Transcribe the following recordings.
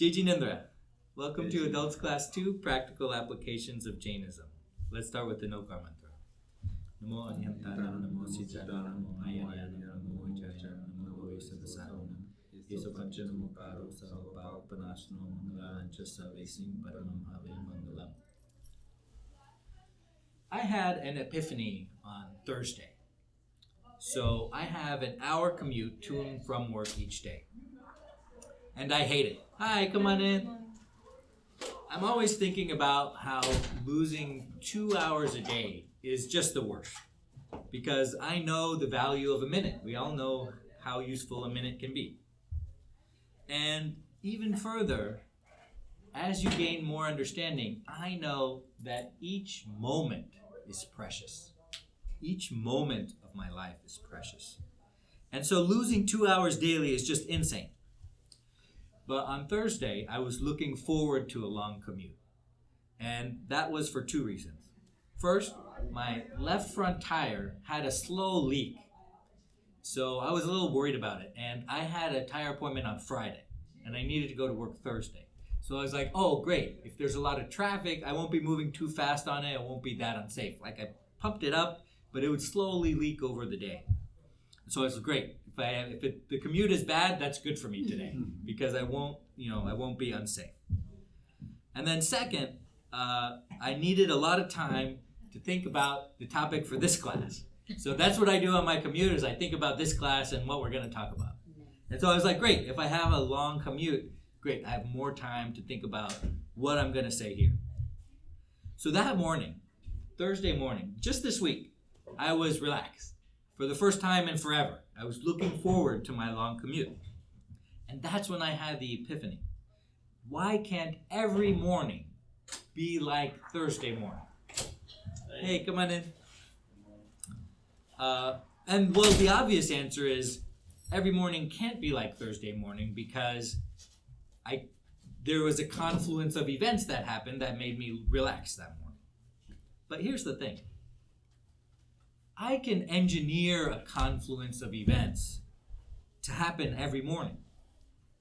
Jai Jinendra, welcome to Adults Class 2, Practical Applications of Jainism. Let's start with the No-Car mantra. Namo Anyantana, Namo Sitana, Namo Ayana, Namo Vijaya, Namo Vaisavasana, Yesokancha Namo Karo, Sahopa Upanasano, Mangalancha Savesim Paramam Have Mangalam. I had an epiphany on Thursday. So I have an hour commute to and from work each day. And I hate it. Hi, come on in. I'm always thinking about how losing 2 hours a day is just the worst. Because I know the value of a minute. We all know how useful a minute can be. And even further, as you gain more understanding, I know that each moment is precious. Each moment of my life is precious. And so losing 2 hours daily is just insane. But on Thursday, I was looking forward to a long commute. And that was for 2 reasons. First, my left front tire had a slow leak. So I was a little worried about it. And I had a tire appointment on Friday. And I needed to go to work Thursday. So I was like, oh, great. If there's a lot of traffic, I won't be moving too fast on it. It won't be that unsafe. Like I pumped it up, but it would slowly leak over the day. So it's great. If the commute is bad, that's good for me today because I won't be unsafe. And then second, I needed a lot of time to think about the topic for this class. So that's what I do on my commute is I think about this class and what we're going to talk about. And so I was like, great, if I have a long commute, great, I have more time to think about what I'm going to say here. So that morning, Thursday morning, just this week, I was relaxed. For the first time in forever, I was looking forward to my long commute. And that's when I had the epiphany. Why can't every morning be like Thursday morning? Hey, come on in. And well, the obvious answer is every morning can't be like Thursday morning because there was a confluence of events that happened that made me relax that morning. But here's the thing. I can engineer a confluence of events to happen every morning,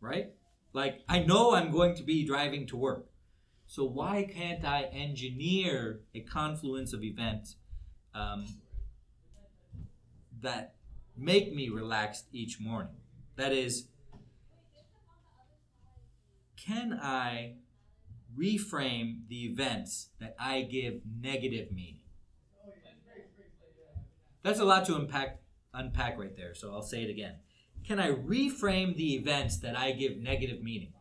right? Like, I know I'm going to be driving to work. So why can't I engineer a confluence of events that make me relaxed each morning? That is, can I reframe the events that I give negative meaning? That's a lot to unpack right there, so I'll say it again. Can I reframe the events that I give negative meaning?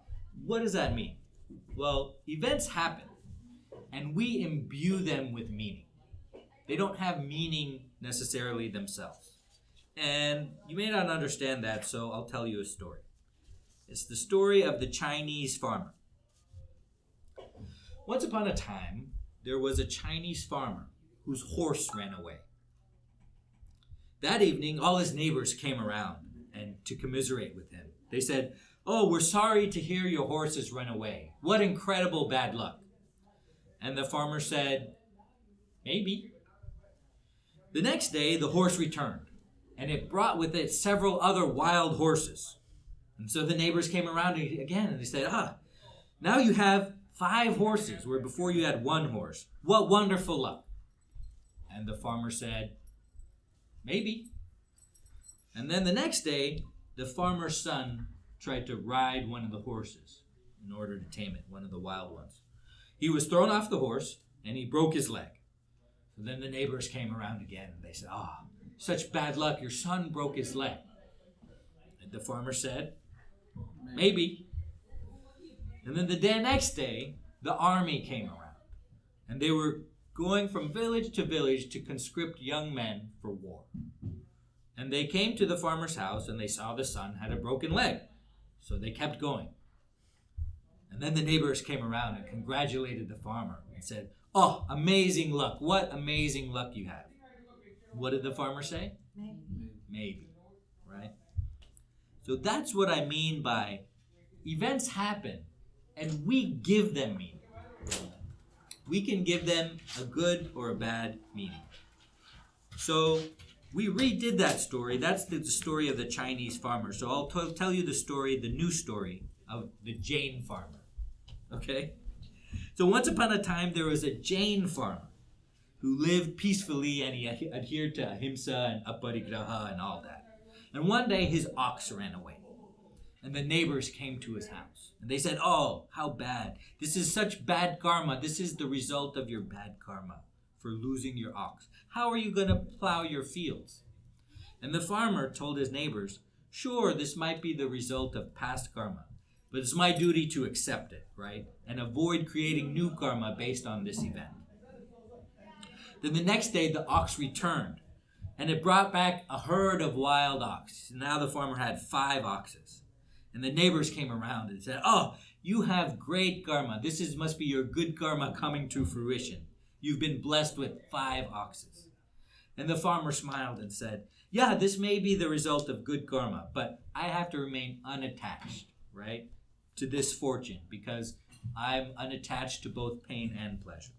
What does that mean? Well, events happen, and we imbue them with meaning. They don't have meaning necessarily themselves. And you may not understand that, so I'll tell you a story. It's the story of the Chinese farmer. Once upon a time, there was a Chinese farmer whose horse ran away. That evening, all his neighbors came around and to commiserate with him. They said, "Oh, we're sorry to hear your horse has run away. What incredible bad luck." And the farmer said, "Maybe." The next day, the horse returned, and it brought with it several other wild horses. And so the neighbors came around again, and they said, now you have 5 horses, where before you had 1 horse. What wonderful luck." And the farmer said, "Maybe." And then the next day, the farmer's son tried to ride one of the horses in order to tame it, one of the wild ones. He was thrown off the horse, and he broke his leg. So then the neighbors came around again, and they said, such bad luck, your son broke his leg." And the farmer said, "Maybe." And then the next day, the army came around, and they were going from village to village to conscript young men for war. And they came to the farmer's house, and they saw the son had a broken leg. So they kept going. And then the neighbors came around and congratulated the farmer and said, "Oh, amazing luck. What amazing luck you have." What did the farmer say? Maybe. Right? So that's what I mean by events happen, and we give them meaning. We can give them a good or a bad meaning. So we redid that story. That's the story of the Chinese farmer. So I'll tell you the story, the new story of the Jain farmer. Okay? So once upon a time, there was a Jain farmer who lived peacefully, and he adhered to ahimsa and aparigraha and all that. And one day his ox ran away. And the neighbors came to his house. And they said, "Oh, how bad. This is such bad karma. This is the result of your bad karma for losing your ox. How are you going to plow your fields?" And the farmer told his neighbors, "Sure, this might be the result of past karma, but it's my duty to accept it, right? And avoid creating new karma based on this event." Then the next day, the ox returned, and it brought back a herd of wild ox. Now the farmer had 5 oxes. And the neighbors came around and said, "Oh, you have great karma. Must be your good karma coming to fruition. You've been blessed with 5 oxes." And the farmer smiled and said, "Yeah, this may be the result of good karma, but I have to remain unattached, right, to this fortune because I'm unattached to both pain and pleasure."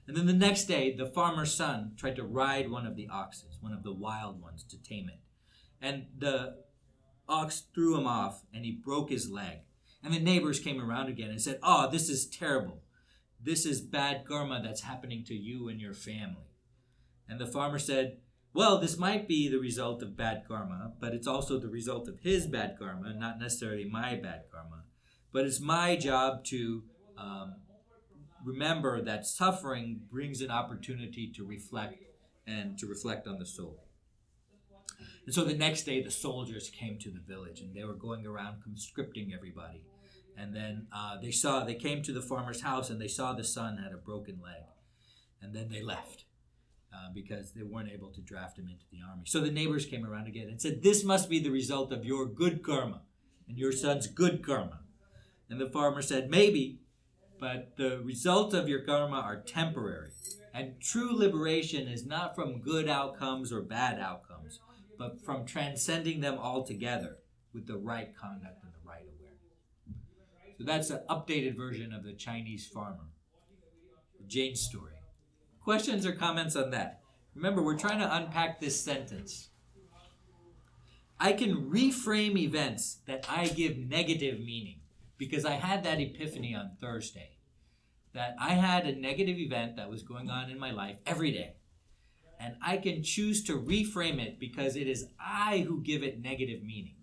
And then the next day, the farmer's son tried to ride one of the oxes, one of the wild ones, to tame it. And the ox threw him off, and he broke his leg. And the neighbors came around again and said, "Oh, this is terrible. This is bad karma that's happening to you and your family." And the farmer said, "Well, this might be the result of bad karma, but it's also the result of his bad karma, not necessarily my bad karma. But it's my job to remember that suffering brings an opportunity to reflect and to reflect on the soul." And so the next day, the soldiers came to the village, and they were going around conscripting everybody. And then they came to the farmer's house, and they saw the son had a broken leg. And then they left because they weren't able to draft him into the army. So the neighbors came around again and said, "This must be the result of your good karma and your son's good karma." And the farmer said, "Maybe, but the results of your karma are temporary. And true liberation is not from good outcomes or bad outcomes, but from transcending them altogether with the right conduct and the right awareness." So that's an updated version of the Chinese farmer, the Jain story. Questions or comments on that? Remember, we're trying to unpack this sentence. I can reframe events that I give negative meaning, because I had that epiphany on Thursday, that I had a negative event that was going on in my life every day. And I can choose to reframe it because it is I who give it negative meaning.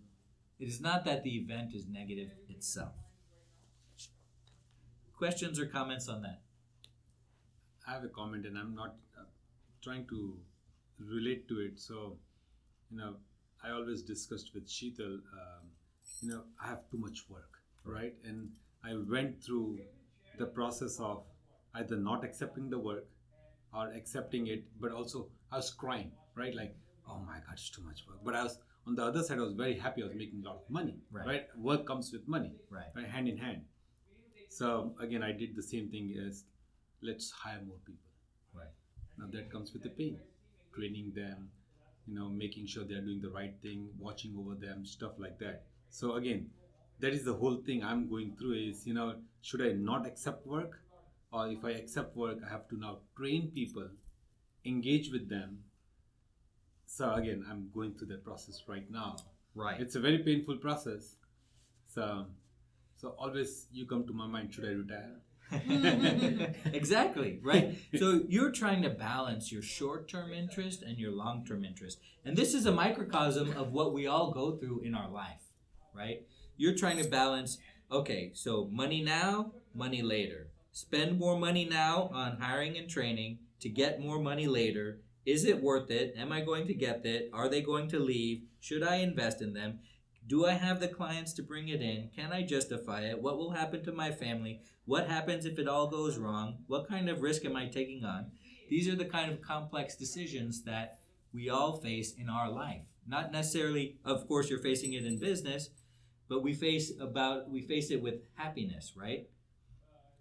It is not that the event is negative itself. Questions or comments on that? I have a comment, and I'm not trying to relate to it. So, I always discussed with Sheetal, I have too much work, right? And I went through the process of either not accepting the work or accepting it, but also I was crying, right? Like, oh my God, it's too much work. But I was, on the other side, I was very happy. I was making a lot of money, right? Work comes with money, right? Hand in hand. So again, I did the same thing as, let's hire more people. Right. Now that comes with the pain, training them, making sure they're doing the right thing, watching over them, stuff like that. So again, that is the whole thing I'm going through is, should I not accept work? Or if I accept work, I have to now train people, engage with them. So again, I'm going through that process right now. Right. It's a very painful process. So always you come to my mind, should I retire? Exactly, right? So you're trying to balance your short-term interest and your long-term interest. And this is a microcosm of what we all go through in our life, right? You're trying to balance, okay, so money now, money later. Spend more money now on hiring and training to get more money later. Is it worth it? Am I going to get it? Are they going to leave? Should I invest in them? Do I have the clients to bring it in? Can I justify it? What will happen to my family? What happens if it all goes wrong? What kind of risk am I taking on? These are the kind of complex decisions that we all face in our life. Not necessarily, of course, you're facing it in business, but we face it with happiness, right?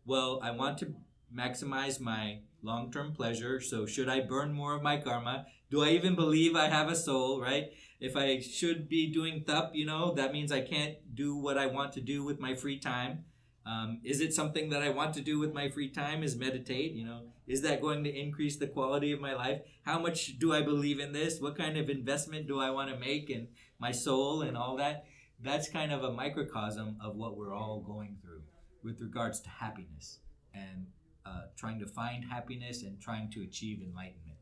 Well, I want to maximize my long-term pleasure, so should I burn more of my karma? Do I even believe I have a soul, right? If I should be doing tap, that means I can't do what I want to do with my free time. Is it something that I want to do with my free time is meditate, Is that going to increase the quality of my life? How much do I believe in this? What kind of investment do I want to make in my soul and all that? that's kind of a microcosm of what we're all going through with regards to happiness and trying to find happiness and trying to achieve enlightenment.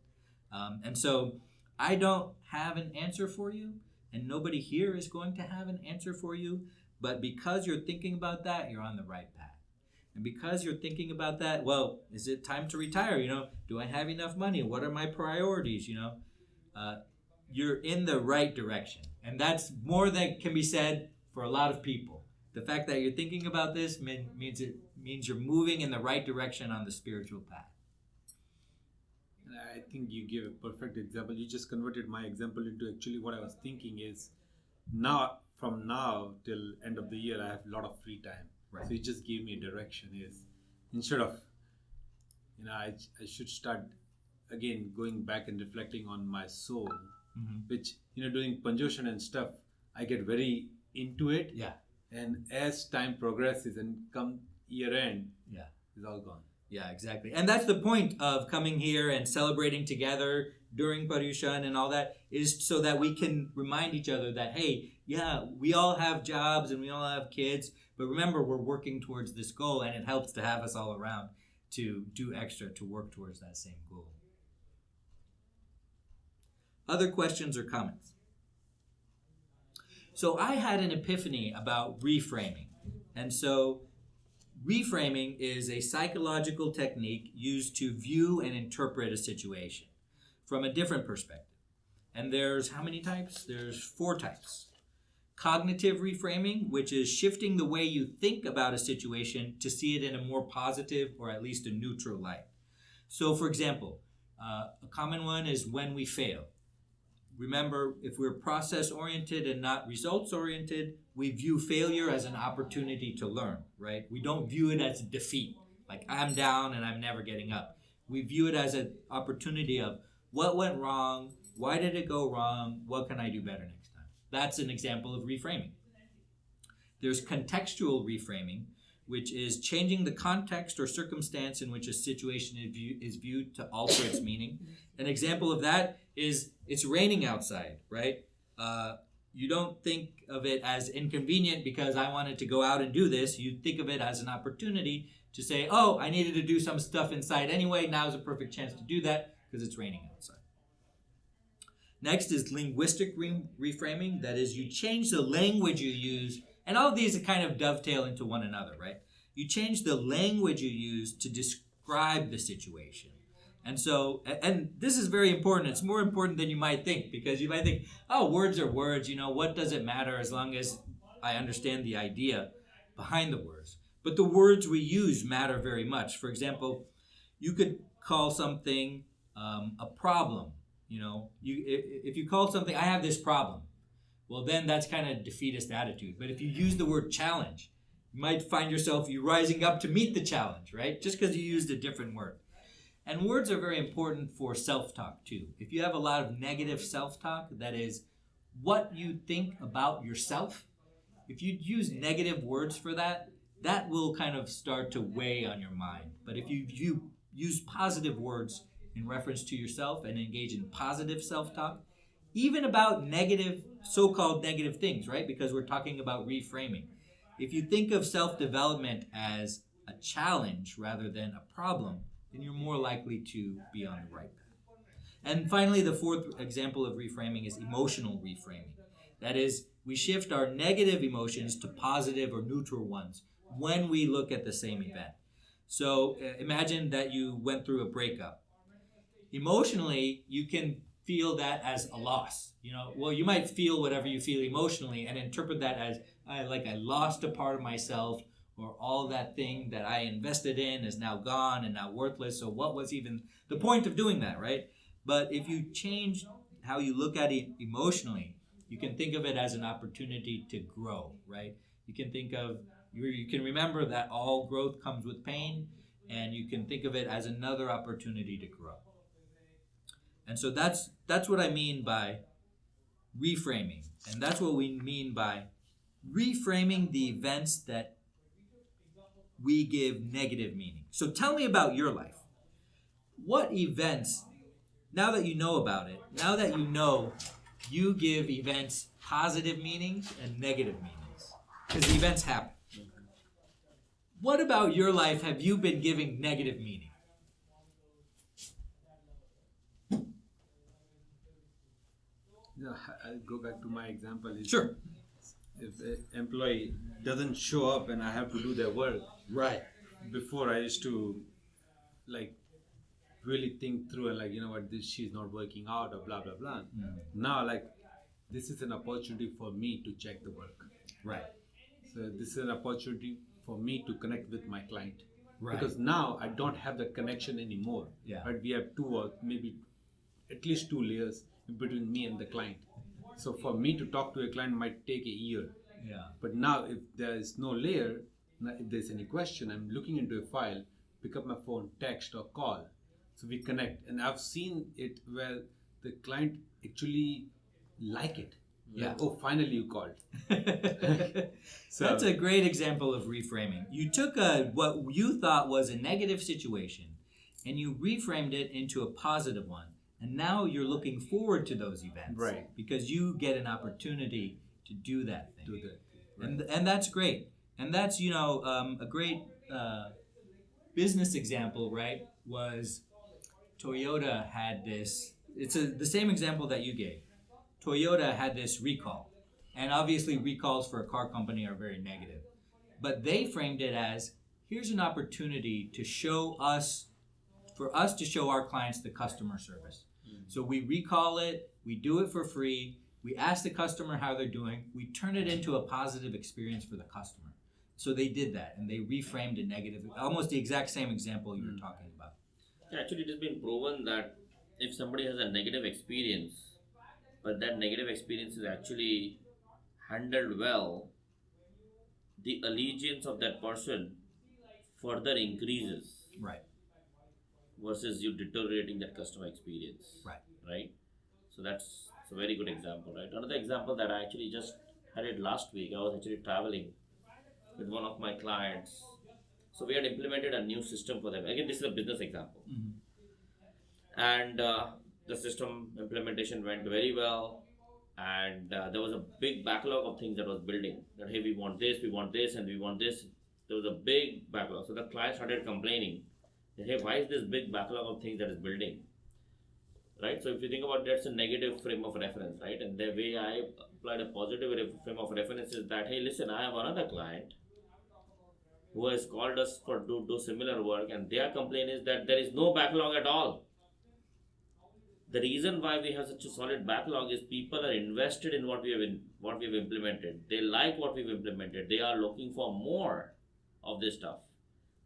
And so I don't have an answer for you, and nobody here is going to have an answer for you. But because you're thinking about that, you're on the right path. And because you're thinking about that, well, is it time to retire? Do I have enough money? What are my priorities? You're in the right direction. And that's more than can be said for a lot of people. The fact that you're thinking about this means you're moving in the right direction on the spiritual path. And I think you gave a perfect example. You just converted my example into actually what I was thinking is from now till end of the year, I have a lot of free time. Right. So you just gave me a direction is instead of, I should start again going back and reflecting on my soul, which, doing Panjoshan and stuff, I get very into it. Yeah. And as time progresses and come year end, it's all gone. Yeah, exactly. And that's the point of coming here and celebrating together during Paryushan and all that, is so that we can remind each other that, hey, yeah, we all have jobs and we all have kids, but remember, we're working towards this goal, and it helps to have us all around to do extra to work towards that same goal. Other questions or comments? So I had an epiphany about reframing. And so reframing is a psychological technique used to view and interpret a situation from a different perspective. And there's how many types? There's 4 types. Cognitive reframing, which is shifting the way you think about a situation to see it in a more positive or at least a neutral light. So, for example, a common one is when we fail. Remember, if we're process-oriented and not results-oriented, we view failure as an opportunity to learn, right? We don't view it as a defeat, like I'm down and I'm never getting up. We view it as an opportunity of what went wrong, why did it go wrong, what can I do better next time? That's an example of reframing. There's contextual reframing, which is changing the context or circumstance in which a situation is viewed to alter its meaning. An example of that is it's raining outside, right? You don't think of it as inconvenient because I wanted to go out and do this. You think of it as an opportunity to say, oh, I needed to do some stuff inside anyway. Now's a perfect chance to do that because it's raining outside. Next is linguistic reframing. That is, you change the language you use, and all of these kind of dovetail into one another, right? You change the language you use to describe the situation. And so, and this is very important. It's more important than you might think, because you might think, oh, words are words. What does it matter as long as I understand the idea behind the words? But the words we use matter very much. For example, you could call something a problem. If you call something, I have this problem, well, then that's kind of defeatist attitude. But if you use the word challenge, you might find yourself rising up to meet the challenge, right? Just because you used a different word. And words are very important for self-talk too. If you have a lot of negative self-talk, that is what you think about yourself, if you use negative words for that, that will kind of start to weigh on your mind. But if you use positive words in reference to yourself and engage in positive self-talk, even about negative, so-called negative things, right? Because we're talking about reframing. If you think of self-development as a challenge rather than a problem, then you're more likely to be on the right path. And finally, the 4th example of reframing is emotional reframing. That is, we shift our negative emotions to positive or neutral ones when we look at the same event. So imagine that you went through a breakup. Emotionally, you can feel that as a loss. You might feel whatever you feel emotionally and interpret that as I lost a part of myself, or all that thing that I invested in is now gone and now worthless. So what was even the point of doing that, right? But if you change how you look at it emotionally, you can think of it as an opportunity to grow, right? You can remember that all growth comes with pain, and you can think of it as another opportunity to grow. And so that's what I mean by reframing. And that's what we mean by reframing the events that we give negative meaning. So tell me about your life. What events, now that you know about it, now that you know you give events positive meanings and negative meanings because events happen. What about your life have you been giving negative meaning? Yeah, I'll go back to my example. Sure. If an employee doesn't show up and I have to do their work, Right. before I used to like really think through and like, you know what, this she's not working out or blah blah blah. Now like this is an opportunity for me to check the work. Right. So this is an opportunity for me to connect with my client. Right. Because now I don't have that connection anymore. Yeah. But we have two or maybe at least two layers between me and the client. So for me to talk to a client might take a year. Yeah. But now if there is no layer, if there's any question, I'm looking into a file, pick up my phone, text or call. So we connect. And I've seen it where the client actually like it. Yeah. Like, oh, finally you called. So That's a great example of reframing. You took what you thought was a negative situation and you reframed it into a positive one. And now you're looking forward to those events. Right. Because you get an opportunity to do that thing. do that. Right. And that's great. And that's, a great business example, right? Was Toyota had this, the same example that you gave. Toyota had this recall. And obviously recalls for a car company are very negative. But they framed it as, here's an opportunity to for us to show our clients the customer service. So we recall it, we do it for free, we ask the customer how they're doing, we turn it into a positive experience for the customer. So they did that and they reframed a negative, almost the exact same example you were talking about. Actually, it has been proven that if somebody has a negative experience, but that negative experience is actually handled well, the allegiance of that person further increases Right. versus you deteriorating that customer experience. Right. Right? So that's a very good example, right? Another example that I actually just had it last week, I was actually traveling with one of my clients. So we had implemented a new system for them. Again, this is a business example. And the system implementation went very well. And there was a big backlog of things that was building. That, hey, we want this, and we want this. There was a big backlog. So the client started complaining that, hey, why is this big backlog of things that is building? Right? So if you think about that's a negative frame of reference, right? And the way I applied a positive frame of reference is that, hey, listen, I have another client who has called us for do similar work, and their complaint is that there is no backlog at all. The reason why we have such a solid backlog is people are invested in what we have implemented. They like what we've implemented. They are looking for more of this stuff.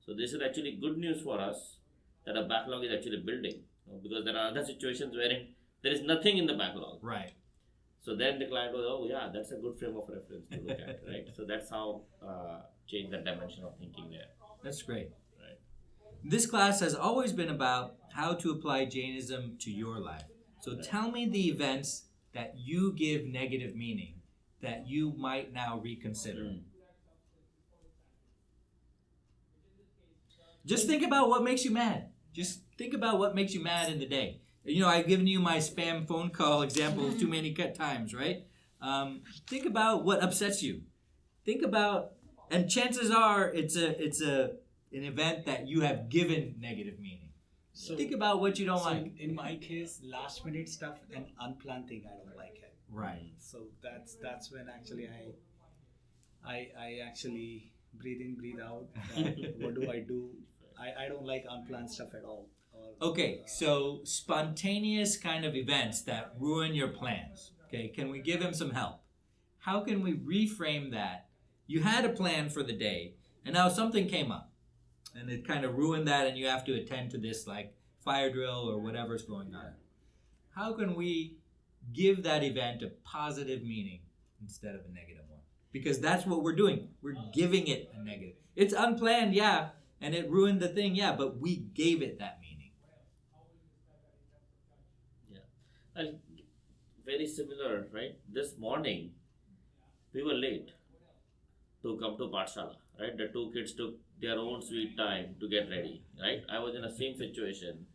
So this is actually good news for us that a backlog is actually building, because there are other situations wherein there is nothing in the backlog. Right. So then the client goes, oh yeah, that's a good frame of reference to look at, right? So that's how change that dimension of thinking there. That's great. Right. This class has always been about how to apply Jainism to your life. So tell me the events that you give negative meaning that you might now reconsider. Just think about what makes you mad. Just think about what makes you mad in the day. I've given you my spam phone call examples too many times, right? Think about what upsets you. Think about, and chances are it's an event that you have given negative meaning. So think about what you don't like. In my case, last minute stuff and unplanned thing, I don't like it. Right. So that's when actually I actually breathe in, breathe out. What do I do? I don't like unplanned stuff at all. Okay, so spontaneous kind of events that ruin your plans. Okay, can we give him some help? How can we reframe that? You had a plan for the day, and now something came up, and it kind of ruined that, and you have to attend to this like fire drill or whatever's going on. How can we give that event a positive meaning instead of a negative one? Because that's what we're doing. We're giving it a negative. It's unplanned, yeah, and it ruined the thing, yeah, but we gave it that meaning. And very similar, right? This morning, we were late to come to Pathshala, right? The two kids took their own sweet time to get ready, right? I was in the same situation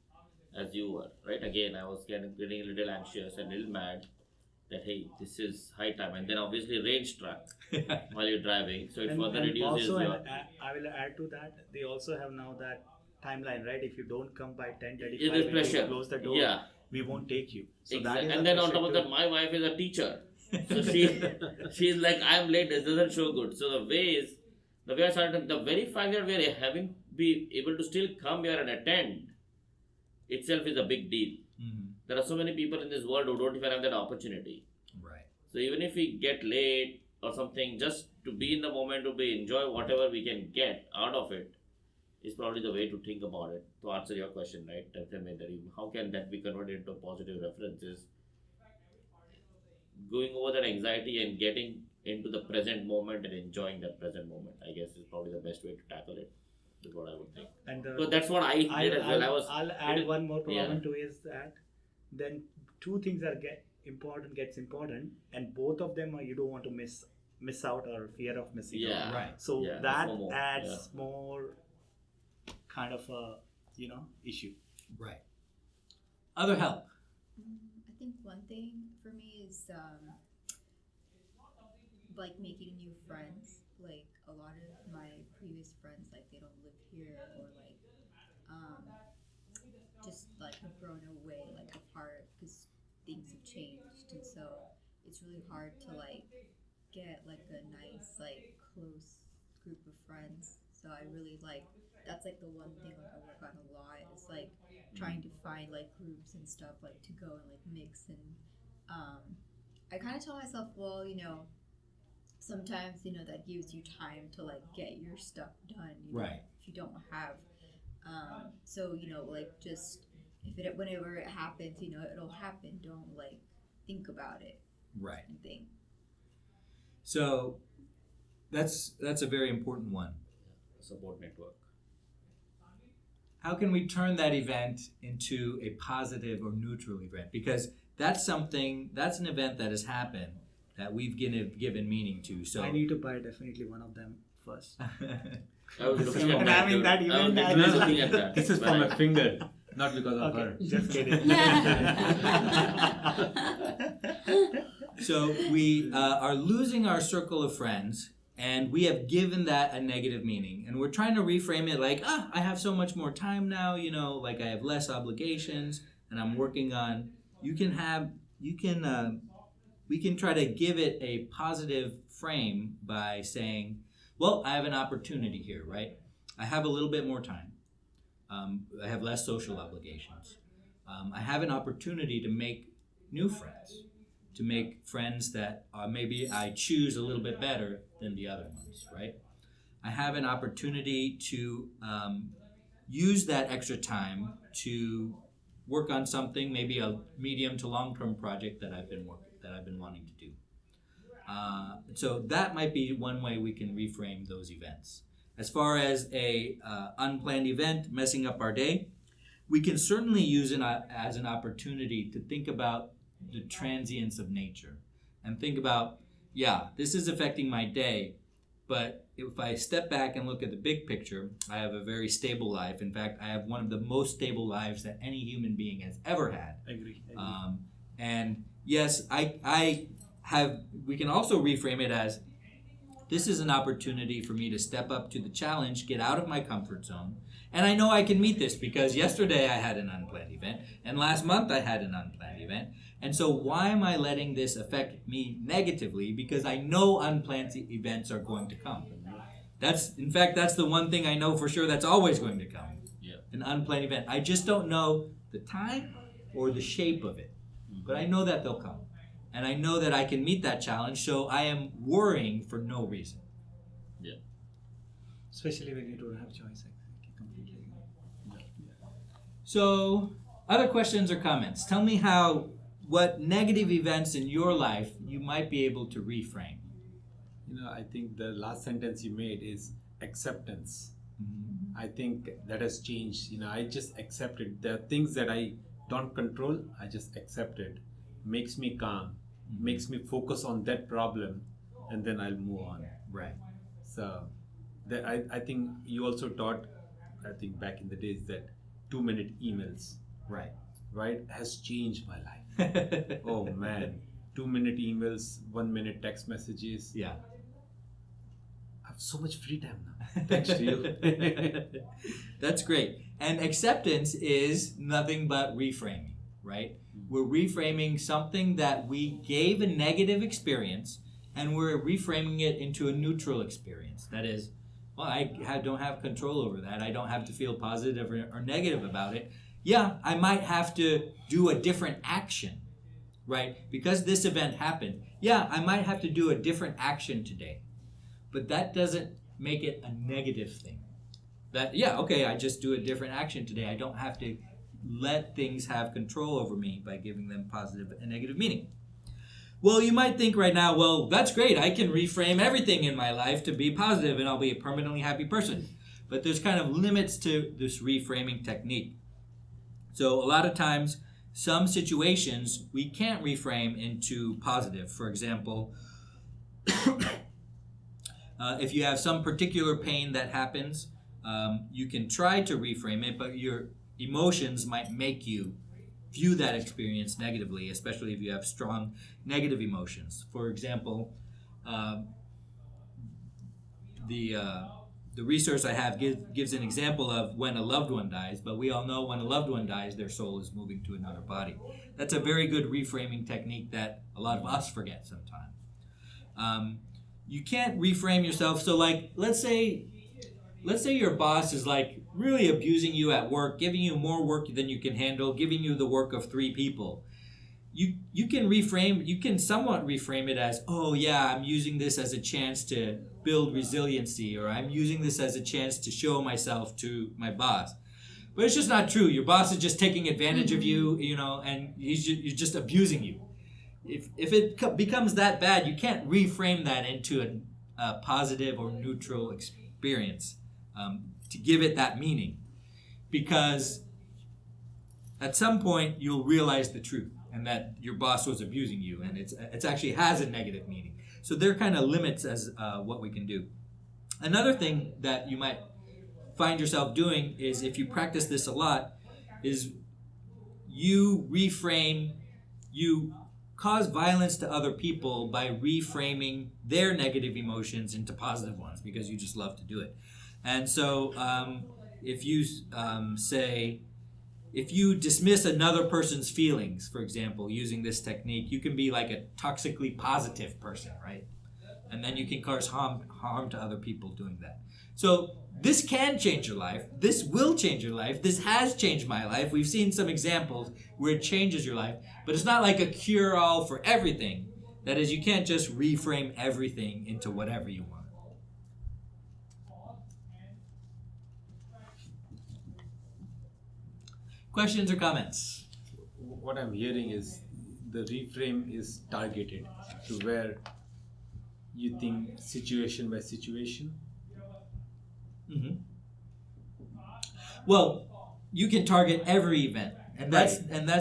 as you were, right? Again, I was getting a little anxious and a little mad. that hey, this is high time, and then obviously rain struck while you're driving, so it further And reduces also, your. and I will add to that, they also have now that timeline, right? If you don't come by It 10:35 is when pressure. we close the door, Yeah. we won't take you. So that Exactly. is And a then on pressure top of too. that, my wife is a teacher, so she's like, I'm late. This doesn't show good. So the way I started, the very fact that we're having be able to still come here and attend itself is a big deal. Mhm. There are so many people in this world who don't even have that opportunity. Right. So even if we get late or something, just to be in the moment, to be enjoy whatever we can get out of it, is probably the way to think about it. To answer your question, right? How can that be converted into positive references? Going over that anxiety and getting into the present moment and enjoying that present moment, I guess, is probably the best way to tackle it. Is what I would think. And So that's what I did as well. I'll add one more problem yeah. to is that then two things are gets important, and both of them are, you don't want to miss out or fear of missing Yeah. out. Right. So Yeah, that FOMO, adds more kind of a issue. Right. Other help. I think one thing for me is like making new friends. Like a lot of my previous friends, like they don't live here or like just like have grown away, like apart because things have changed, and so it's really hard to like get like a nice like close group of friends. So I really like that's like the one thing like I work on a lot is like trying to find like groups and stuff like to go and like mix and I kind of tell myself, well, sometimes that gives you time to like get your stuff done, Right. if you don't have so like just whenever it happens, it'll happen, don't like think about it Right. and think. So that's a very important one. Support network. How can we turn that event into a positive or neutral event? Because that's an event that has happened that we've given meaning to. So I need to buy definitely one of them first. I was looking at And that. having dude. that I was event, I literally was looking at that. This is from a finger, not because of her. Just kidding. So we are losing our circle of friends, and we have given that a negative meaning, and we're trying to reframe it like, I have so much more time now, like I have less obligations, and I'm working on. We can try to give it a positive frame by saying, well, I have an opportunity here, right? I have a little bit more time. I have less social obligations. I have an opportunity to make new friends, to make friends that maybe I choose a little bit better than the other ones, right? I have an opportunity to use that extra time to work on something, maybe a medium to long-term project that I've been wanting to do. So that might be one way we can reframe those events. As far as a unplanned event messing up our day, we can certainly use it as an opportunity to think about the transience of nature and think about, this is affecting my day, but if I step back and look at the big picture, I have a very stable life. In fact, I have one of the most stable lives that any human being has ever had. Agree. And yes, we can also reframe it as, this is an opportunity for me to step up to the challenge, get out of my comfort zone. And I know I can meet this because yesterday I had an unplanned event, and last month I had an unplanned event. And so why am I letting this affect me negatively? Because I know unplanned events are going to come. That's the one thing I know for sure that's always going to come. Yeah. An unplanned event. I just don't know the time or the shape of it. But I know that they'll come. And I know that I can meet that challenge, so I am worrying for no reason. Yeah. Especially when you don't have choice. Completely. So, other questions or comments? Tell me what negative events in your life you might be able to reframe. I think the last sentence you made is acceptance. Mm-hmm. I think that has changed. I just accept it. There are things that I don't control. I just accept it. Makes me calm. Mm-hmm. Makes me focus on that problem, and then I'll move on. Right. So, I think you also taught, I think back in the days, that 2-minute emails, Right. right, has changed my life. Oh man, 2-minute emails, 1-minute text messages. Yeah. I have so much free time now. Thanks to you. That's great. And acceptance is nothing but reframing, right? We're reframing something that we gave a negative experience, and we're reframing it into a neutral experience. That is, well, don't have control over that. I don't have to feel positive or negative about it. Yeah, I might have to do a different action, right? Because this event happened. Yeah, I might have to do a different action today. But that doesn't make it a negative thing. That, yeah, okay, I just do a different action today. I don't have to let things have control over me by giving them positive and negative meaning. Well, you might think right now, well, that's great. I can reframe everything in my life to be positive and I'll be a permanently happy person. But there's kind of limits to this reframing technique. So a lot of times, some situations we can't reframe into positive. For example, if you have some particular pain that happens, you can try to reframe it, but your emotions might make you view that experience negatively, especially if you have strong negative emotions. For example, the resource I have gives an example of when a loved one dies, but we all know when a loved one dies, their soul is moving to another body. That's a very good reframing technique that a lot of us forget sometimes. You can't reframe yourself. So, like, let's say your boss is like really abusing you at work, giving you more work than you can handle, giving you the work of 3 people. You can somewhat reframe it as, oh yeah, I'm using this as a chance to build resiliency, or I'm using this as a chance to show myself to my boss. But it's just not true. Your boss is just taking advantage of you, and you're just abusing you. If it becomes that bad, you can't reframe that into a positive or neutral experience to give it that meaning, because at some point you'll realize the truth and that your boss was abusing you, and it's actually has a negative meaning. So there are kind of limits as what we can do. Another thing that you might find yourself doing is, if you practice this a lot, is you cause violence to other people by reframing their negative emotions into positive ones, because you just love to do it. And so if you dismiss another person's feelings, for example, using this technique, you can be like a toxically positive person, right? And then you can cause harm to other people doing that. So this can change your life. This will change your life. This has changed my life. We've seen some examples where it changes your life, but it's not like a cure-all for everything. That is, you can't just reframe everything into whatever you want. Questions or comments? What I'm hearing is the reframe is targeted to where you think situation by situation. Mm-hmm. Well, you can target every event, and that's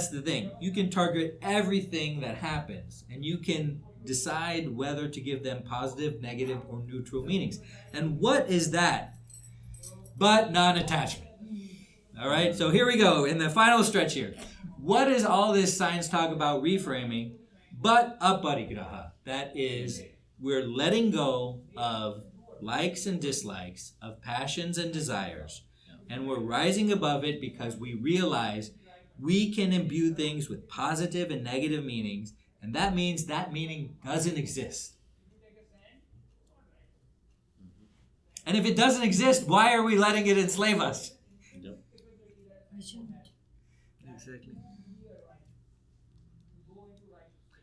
the thing. You can target everything that happens, and you can decide whether to give them positive, negative, or neutral meanings. And what is that but non-attachment? All right, so here we go in the final stretch here. What is all this science talk about reframing but aparigraha? That is, we're letting go of likes and dislikes, of passions and desires, and we're rising above it because we realize we can imbue things with positive and negative meanings, and that means that meaning doesn't exist. And if it doesn't exist, why are we letting it enslave us? We shouldn't. Exactly.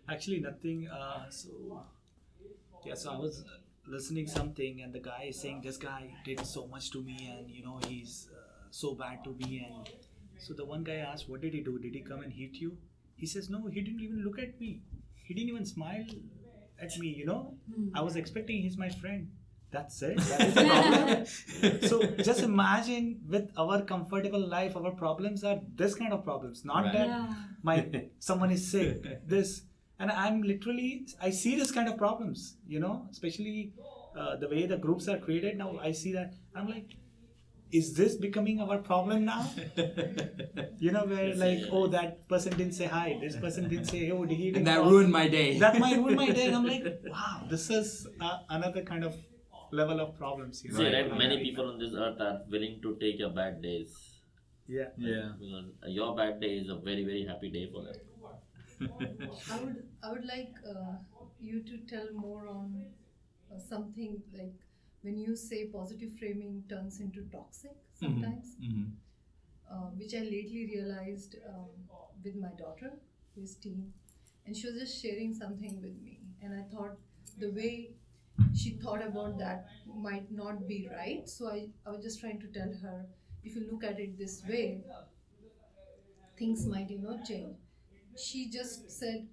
Actually, nothing. So I was listening something, and the guy is saying this guy did so much to me, and he's so bad to me. And so the one guy asked, "What did he do? Did he come and hit you?" He says, "No, he didn't even look at me. He didn't even smile at me. I was expecting he's my friend. That's it. That is the problem." So just imagine, with our comfortable life, our problems are this kind of problems. Not Right. that someone is sick. And I see this kind of problems. Especially the way the groups are created now. I see that. I'm like, is this becoming our problem now? Where like, oh, that person didn't say hi, this person didn't say, oh, he didn't And that call. ruined my day. That might ruin my day. And I'm like, wow, this is another kind of level of problems. See, right, I'm many having people that. on this earth are willing to take your bad days. Yeah. Yeah. Because your bad day is a very, very happy day for them. I would like you to tell more on something like when you say positive framing turns into toxic sometimes, which I lately realized with my daughter, who is teen, and she was just sharing something with me, and I thought the way she thought about that might not be right. So I was just trying to tell her, if you look at it this way, things might change. She just said,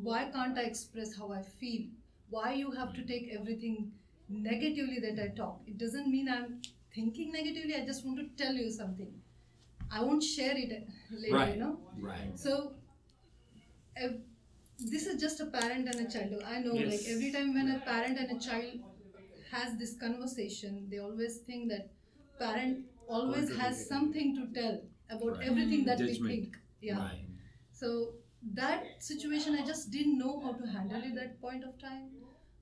why can't I express how I feel? Why you have to take everything negatively that I talk? It doesn't mean I'm thinking negatively. I just want to tell you something. I won't share it later, Right. Right. So this is just a parent and a child. I know, Yes. like every time when a parent and a child has this conversation, they always think that parent always has something to tell about Right. everything that Judgment. we think. Yeah. Right. So that situation, I just didn't know how to handle it at that point of time.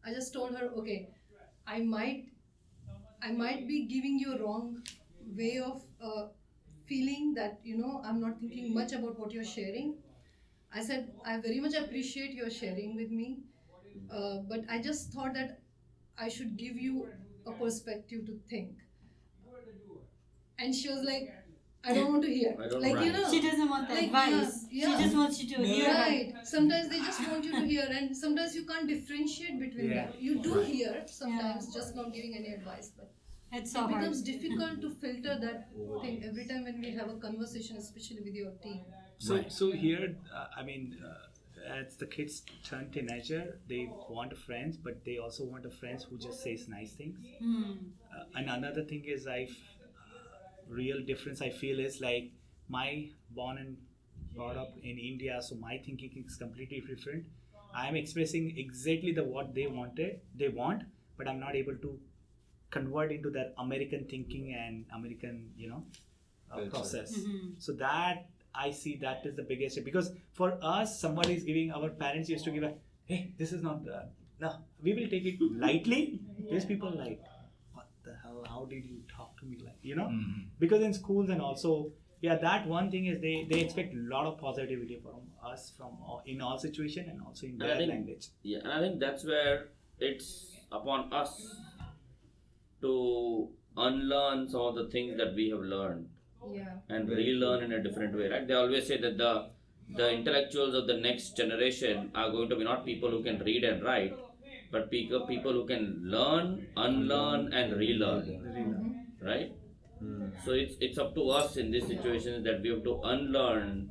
I just told her, okay, I might be giving you a wrong way of feeling that I'm not thinking much about what you're sharing. I said, I very much appreciate your sharing with me, but I just thought that I should give you a perspective to think. And she was like, I don't want to hear. I don't Like, want- She doesn't want the Like, advice. yeah. She just wants you to hear her. Right. Sometimes they just want you to hear, and sometimes you can't differentiate between Yeah. them. You do Right. hear sometimes, just not giving any advice, but It's so it hard. becomes difficult to filter that thing every time when we have a conversation, especially with your team. So, Right. so here, as the kids turn teenager, they want friends, but they also want a friends who just says nice things. And another thing is, real difference I feel is like my born and brought up in India, so my thinking is completely different. I am expressing exactly what they want, but I'm not able to convert into that American thinking and American, Culture. process. So that I see that is the biggest, because for us, somebody is giving, our parents used to give hey, this is not no, we will take it lightly. These people like, what the hell? How did you talk to me like, Because in schools and also, that one thing is they expect a lot of positivity from us in all situation and also in And their language. Yeah, and I think that's where it's upon us to unlearn some of the things that we have learned Yeah. and Very relearn in a different way, right? They always say that the intellectuals of the next generation are going to be not people who can read and write, but people who can learn, unlearn, and relearn, right? So it's up to us in this situation that we have to unlearn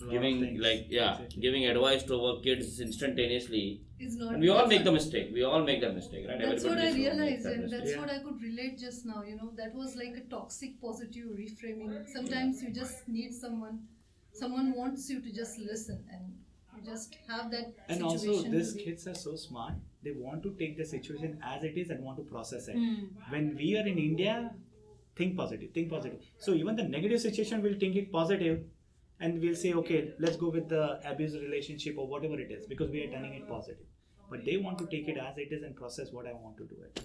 Lot of giving things. Exactly. giving advice to our kids instantaneously. Is not. And we all that's make what- the mistake. We all make that mistake, right? That's what I Everybody makes realized, that and mistake. that's Yeah. what I could relate just now. That was like a toxic positive reframing. Sometimes you just need someone wants you to just listen, and you just have that And situation. also, these to be- kids are so smart. They want to take the situation as it is and want to process it. When we are in India, think positive. So even the negative situation, we'll think it positive, and we'll say, okay, let's go with the abusive relationship or whatever it is, because we are turning it positive. But they want to take it as it is and process what I want to do it.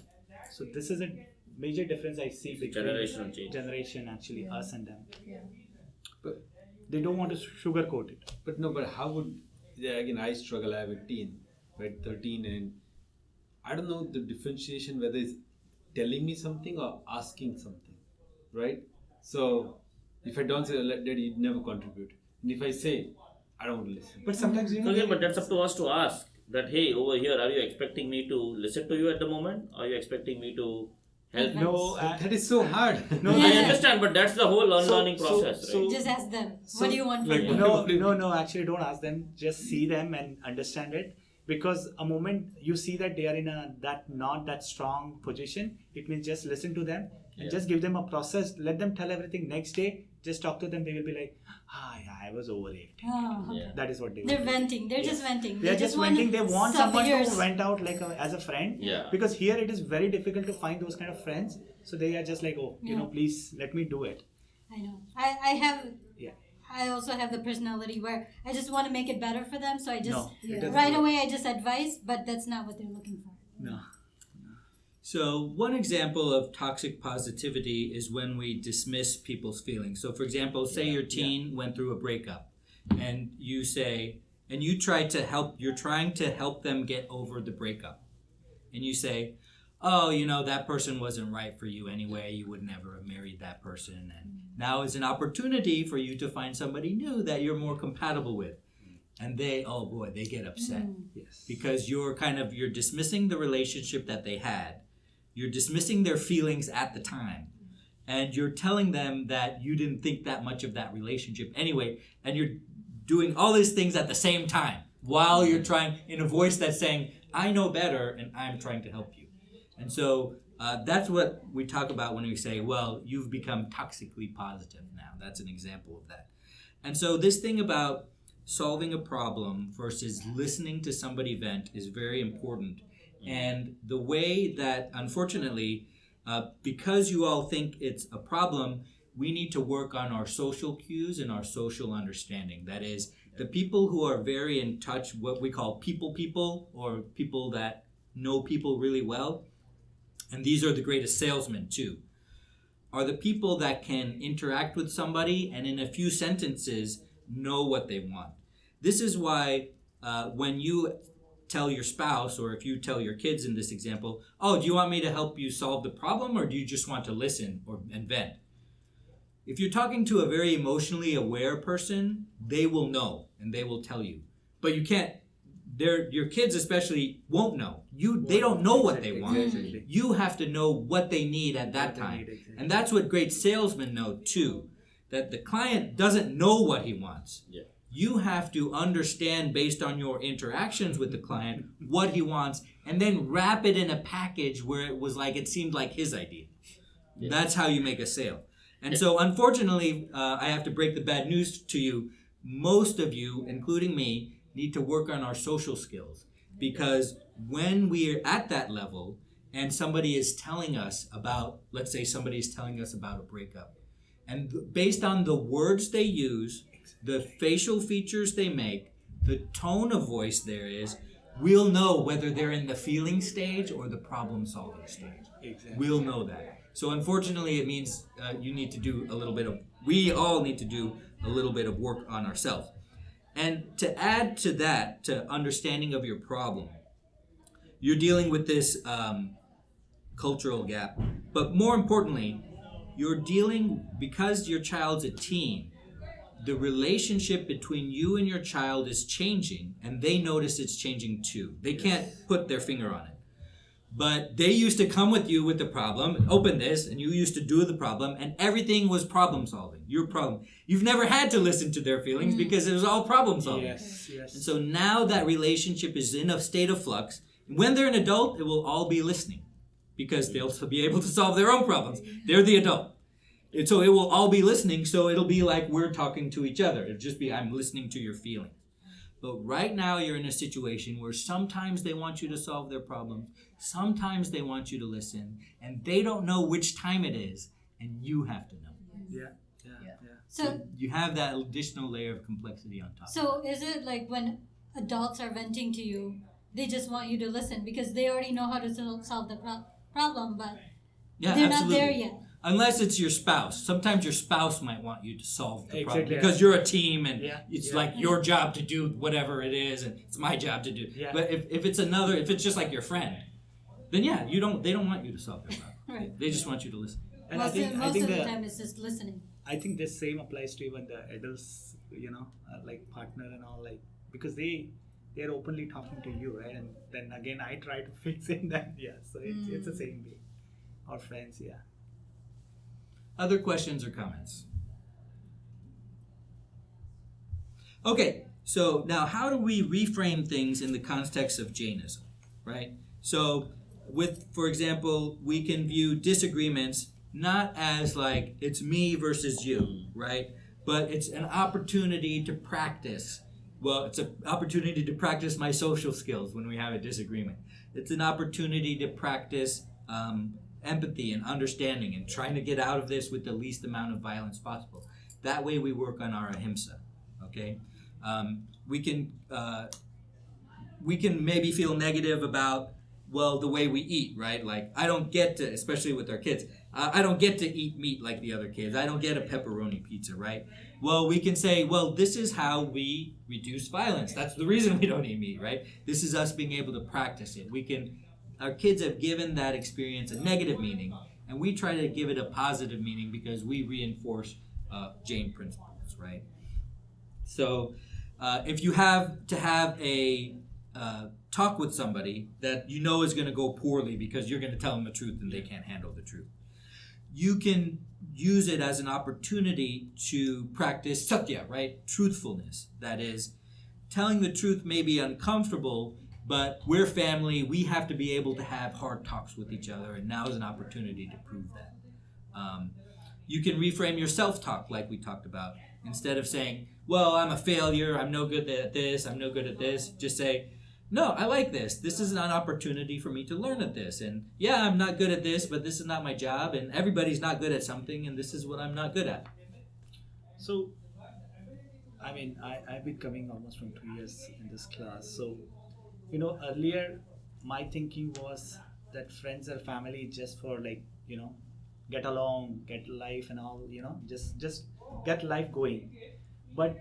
So this is a major difference I see between generational change. generation, actually, us and them. Yeah. But They don't want to sugarcoat it. but how would, again, I struggle. I have a teen, right, 13, and I don't know the differentiation whether it's telling me something or asking something, right? So if I don't say, Daddy, you never contribute, and if I say, I don't want to listen. But sometimes, So again, but that's up to us to ask that, hey, over here, are you expecting me to listen to you at the moment? Are you expecting me to help you? no, That is so hard. no, I understand, but that's the whole unlearning So- process, so- right? Just ask them. So, What do you want like, from me? No, actually don't ask them. Just see them and understand it. because a moment you see that they are in a that not that strong position, it means just listen to them and Yeah. just give them a process. Let them tell everything. Next day, just talk to them. They will be like, yeah, I was overreacting. Oh, Yeah. That is what they will they're do. venting. They're Yes. just venting. They are just venting. They want someone ears. to vent out as a friend. Yeah. Because here it is very difficult to find those kind of friends. So they are just like, oh, Yeah. please let me do it. I know. I have. Yeah. I also have the personality where I just want to make it better for them. So I just No, it Yeah. doesn't right work. away I just advise, but that's not what they're looking for. No. So, one example of toxic positivity is when we dismiss people's feelings. So, for example, say your teen went through a breakup and you say, and you try to help, you're trying to help them get over the breakup. And you say, oh, that person wasn't right for you anyway. You would never have married that person. And now is an opportunity for you to find somebody new that you're more compatible with. And they get upset. Yes. Because you're dismissing the relationship that they had. You're dismissing their feelings at the time. And you're telling them that you didn't think that much of that relationship anyway. And you're doing all these things at the same time while you're trying, in a voice that's saying, I know better and I'm trying to help you. And so that's what we talk about when we say, well, you've become toxically positive now. That's an example of that. And so this thing about solving a problem versus listening to somebody vent is very important. And the way that, unfortunately, because you all think it's a problem, we need to work on our social cues and our social understanding. That is, the people who are very in touch, what we call people, or people that know people really well, and these are the greatest salesmen too, are the people that can interact with somebody and in a few sentences know what they want. This is why when you tell your spouse, or if you tell your kids in this example, oh, do you want me to help you solve the problem, or do you just want to listen and vent? If you're talking to a very emotionally aware person, they will know and they will tell you. But you can't, your kids especially won't know. They don't know what they want. Exactly. You have to know what they need at that What they time. need, exactly. And that's what great salesmen know too, that the client doesn't know what he wants. Yeah. You have to understand, based on your interactions with the client, what he wants, and then wrap it in a package where it seemed like his idea. Yeah. That's how you make a sale. And so, unfortunately, I have to break the bad news to you. Most of you, including me, need to work on our social skills, because when we're at that level and somebody is telling us about, let's say somebody is telling us about a breakup, and based on the words they use, the facial features they make, the tone of voice there is, we'll know whether they're in the feeling stage or the problem solving stage. Exactly. We'll know that. So unfortunately, it means we all need to do a little bit of work on ourselves. And to add to that, to understanding of your problem, you're dealing with this cultural gap. But more importantly, you're dealing, because your child's a teen, the relationship between you and your child is changing, and they notice it's changing too. They can't put their finger on it. But they used to come with you with the problem, open this, and you used to do the problem, and everything was problem solving. Your problem. You've never had to listen to their feelings because it was all problem solving. Yes, yes. And so now that relationship is in a state of flux. When they're an adult, it will all be listening, because they'll be able to solve their own problems. They're the adult. And so it will all be listening, so it'll be like we're talking to each other. It'll just be, I'm listening to your feelings. But right now you're in a situation where sometimes they want you to solve their problems, sometimes they want you to listen, and they don't know which time it is, and you have to know. Yeah. So You have that additional layer of complexity on top. So is it like when adults are venting to you, they just want you to listen because they already know how to solve the problem, but Yeah, they're absolutely. not there yet. Unless it's your spouse. Sometimes your spouse might want you to solve the problem Exactly. because you're a team and Yeah, it's yeah. like your job to do whatever it is, and it's my job to do. Yeah. But if it's just like your friend, then yeah, they don't want you to solve their problem. Right. They just want you to listen. And Most of the the time it's just listening. I think this same applies to even the adults, like partner and all, like, because they're openly talking to you, right? And then again, I try to fix in that. Yeah, so it's the same way. Or friends, yeah. Other questions or comments? Okay, So now, how do we reframe things in the context of Jainism, right? So for example, we can view disagreements not as like it's me versus you, right? But it's an opportunity to practice. Well, it's an opportunity to practice my social skills when we have a disagreement. It's an opportunity to practice empathy and understanding and trying to get out of this with the least amount of violence possible. That way we work on our ahimsa, okay? We can maybe feel negative about, well, the way we eat, right? Like, I don't get to, especially with our kids, I don't get to eat meat like the other kids. I don't get a pepperoni pizza, right? Well, we can say, well, this is how we reduce violence. That's the reason we don't eat meat, right? This is us being able to practice it. Our kids have given that experience a negative meaning, and we try to give it a positive meaning because we reinforce Jain principles, right? So if you have to have a talk with somebody that you know is going to go poorly because you're going to tell them the truth and they can't handle the truth, you can use it as an opportunity to practice satya, right? Truthfulness. That is, telling the truth may be uncomfortable, but we're family. We have to be able to have hard talks with each other, and now is an opportunity to prove that. You can reframe your self-talk like we talked about. Instead of saying, well, I'm a failure, I'm no good at this, I'm no good at this, just say, no, I like this. This is an opportunity for me to learn at this. And yeah, I'm not good at this, but this is not my job. And everybody's not good at something, and this is what I'm not good at. So, I mean, I've been coming almost from 2 years in this class. So, earlier my thinking was that friends or family is just for like, get along, get life and all, just get life going. But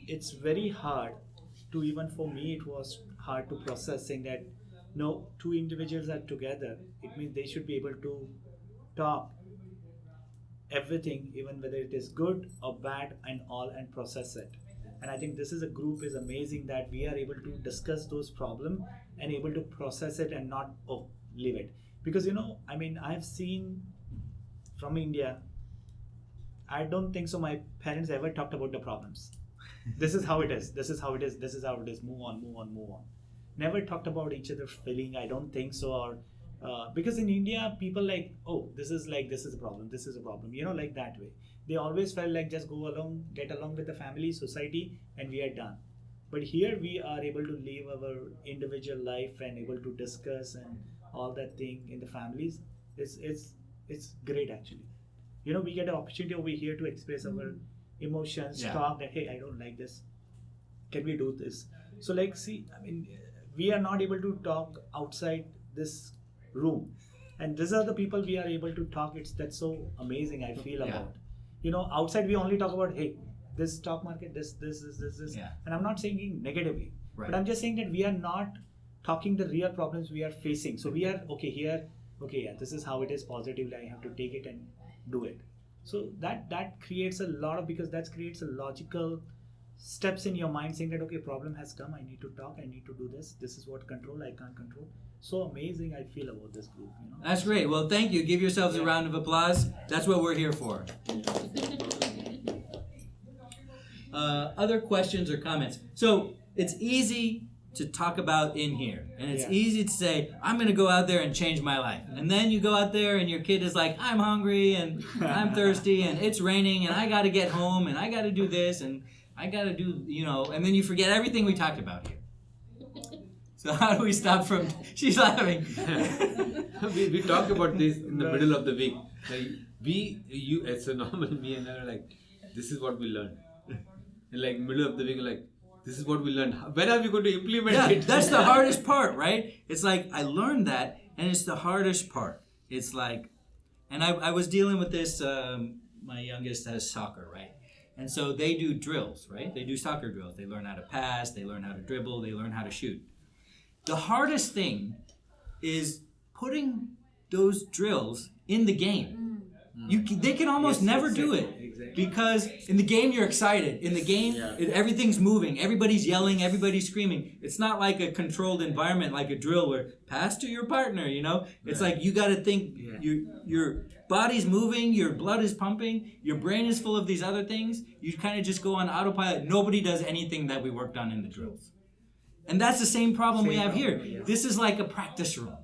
it's very hard to, even for me, it was hard to process saying that no, two individuals are together. It means they should be able to talk everything, even whether it is good or bad and all, and process it. And I think this is a group is amazing that we are able to discuss those problems and able to process it and not leave it. Because I've seen from India, I don't think so my parents ever talked about the problems. This is how it is, this is how it is, this is how it is, move on. Never talked about each other's feeling, I don't think so. Or because in India people like, oh, this is a problem, like that way. They always felt like just go along, get along with the family, society, and we are done. But here we are able to live our individual life and able to discuss and all that thing in the families. It's great actually. We get an opportunity over here to express our emotions, talk that, hey, I don't like this, can we do this? So we are not able to talk outside this room, and these are the people we are able to talk. That's so amazing, I feel about. Outside we only talk about, hey, this stock market, this. And I'm not saying negatively, right, but I'm just saying that we are not talking the real problems we are facing. So we are this is how it is, positively I have to take it and do it. So that creates a lot of, because that creates a logical steps in your mind saying that, okay, problem has come, I need to talk, I need to do this is what control I can't control. So amazing I feel about this group. That's great. Well, thank you. Give yourselves a round of applause. That's what we're here for. Other questions or comments? So it's easy to talk about in here, and it's easy to say, I'm going to go out there and change my life. And then you go out there and your kid is like, I'm hungry and I'm thirsty and it's raining and I got to get home and I got to do this and I got to do, and then you forget everything we talked about here. So how do we stop from, she's laughing. we talk about this in the middle of the week. Like as a normal, me and I are like, this is what we learned. And like middle of the week, like, this is what we learned. When are we going to implement it? That's the hardest part, right? It's like, I learned that, and it's the hardest part. It's like, and I was dealing with this, my youngest has soccer, right? And so they do drills, right? They do soccer drills. They learn how to pass, they learn how to dribble, they learn how to shoot. The hardest thing is putting those drills in the game. They can almost never do it. Exactly. Because in the game you're excited. In the game, Yeah. everything's moving. Everybody's yelling. Everybody's screaming. It's not like a controlled environment like a drill where pass to your partner. You know, it's Right. like you got to think. Yeah. Your body's moving. Your blood is pumping. Your brain is full of these other things. You kind of just go on autopilot. Nobody does anything that we worked on in the drills. And that's the same problem we Same have here. problem, yeah. This is like a practice room.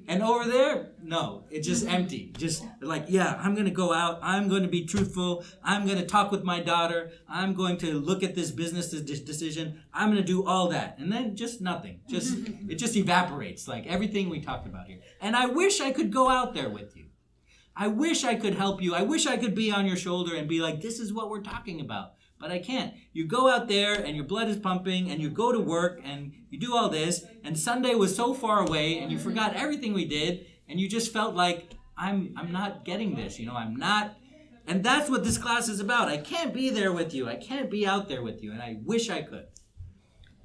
And over there, no, it's just empty. Just like, yeah, I'm going to go out. I'm going to be truthful. I'm going to talk with my daughter. I'm going to look at this business decision. I'm going to do all that. And then just nothing. Just it just evaporates, like everything we talked about here. And I wish I could go out there with you. I wish I could help you. I wish I could be on your shoulder and be like, this is what we're talking about. But I can't. You go out there and your blood is pumping and you go to work and you do all this and Sunday was so far away and you forgot everything we did and you just felt like I'm not getting this, you know, I'm not. And that's what this class is about. I can't be there with you. I can't be out there with you and I wish I could.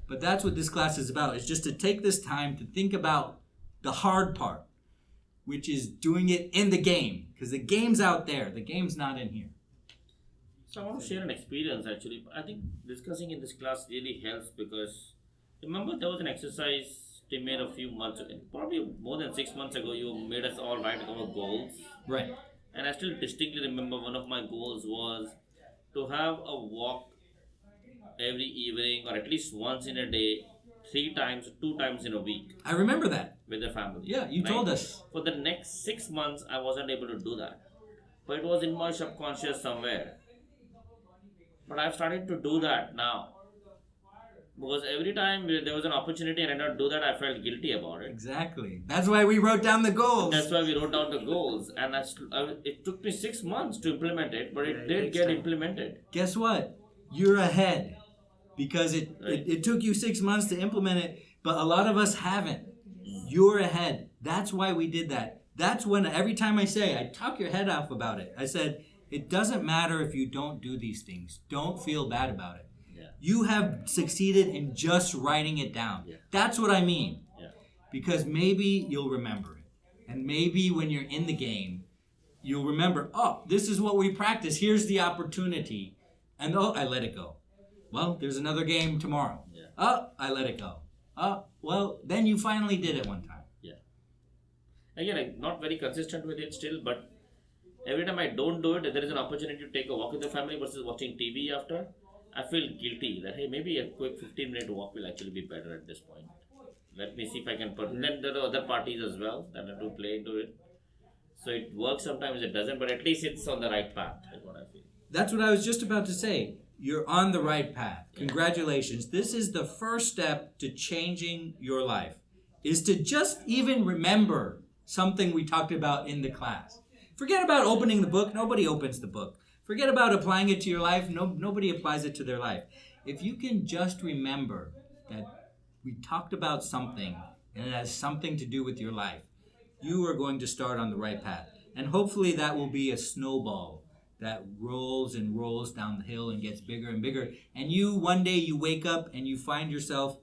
But that's what this class is about. It's just to take this time to think about the hard part, which is doing it in the game, because the game's out there. The game's not in here. So I want to share an experience actually. I think discussing in this class really helps because remember there was an exercise they made a few months ago, probably more than 6 months ago. You made us all write our goals, Right. and I still distinctly remember one of my goals was to have a walk every evening or at least once in a day, 3 times, 2 times in a week I remember that. with the family. Yeah, you told us. For the next 6 months, I wasn't able to do that, but it was in my subconscious somewhere. But I've started to do that now. Because every time there was an opportunity and I did not do that, I felt guilty about it. Exactly. That's why we wrote down the goals. That's why we wrote down the goals. And it took me 6 months to implement it, but Yeah, it it did takes get time. implemented. Guess what? You're ahead. Because Right. it took you 6 months to implement it, but a lot of us haven't. You're ahead. That's why we did that. That's when every time I say, I talk your head off about it. I said, it doesn't matter if you don't do these things. Don't feel bad about it. Yeah. You have succeeded in just writing it down. Yeah. That's what I mean. Yeah. Because maybe you'll remember it. And maybe when you're in the game, you'll remember, oh, this is what we practice. Here's the opportunity. And oh, I let it go. Well, there's another game tomorrow. Yeah. Oh, I let it go. Oh, well, then you finally did it one time. Again, I'm not very consistent with it still, but every time I don't do it, there is an opportunity to take a walk with the family versus watching TV after. I feel guilty that, hey, maybe a quick 15-minute walk will actually be better at this point. Let me see if I can put. Then there are other parties as well that have to play into it. So it works sometimes, it doesn't, but at least it's on the right path, is what I feel. That's what I was just about to say. You're on the right path. Congratulations. This is the first step to changing your life, is to just even remember something we talked about in the class. Forget about opening the book. Nobody opens the book. Forget about applying it to your life. Nobody applies it to their life. If you can just remember that we talked about something and it has something to do with your life, you are going to start on the right path. And hopefully that will be a snowball that rolls and rolls down the hill and gets bigger and bigger. And one day you wake up and you find yourself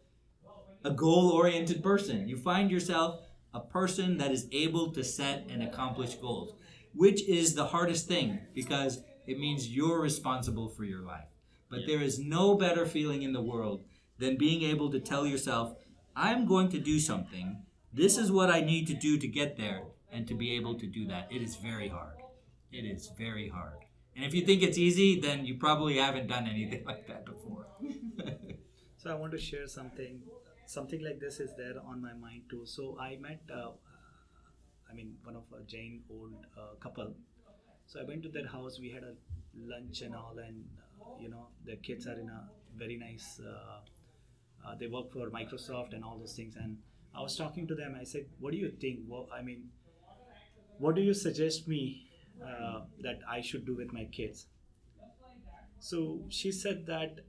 a goal-oriented person. You find yourself a person that is able to set and accomplish goals, which is the hardest thing because it means you're responsible for your life. But there is no better feeling in the world than being able to tell yourself, I'm going to do something. This is what I need to do to get there, and to be able to do that. It is very hard. It is very hard. And if you think it's easy, then you probably haven't done anything like that before. So I want to share something. Something like this is there on my mind too. So I met, one of a Jain old couple. So I went to their house. We had a lunch and all, and their kids are in a very nice. They work for Microsoft and all those things. And I was talking to them. I said, "What do you think? What do you suggest me that I should do with my kids?" So she said that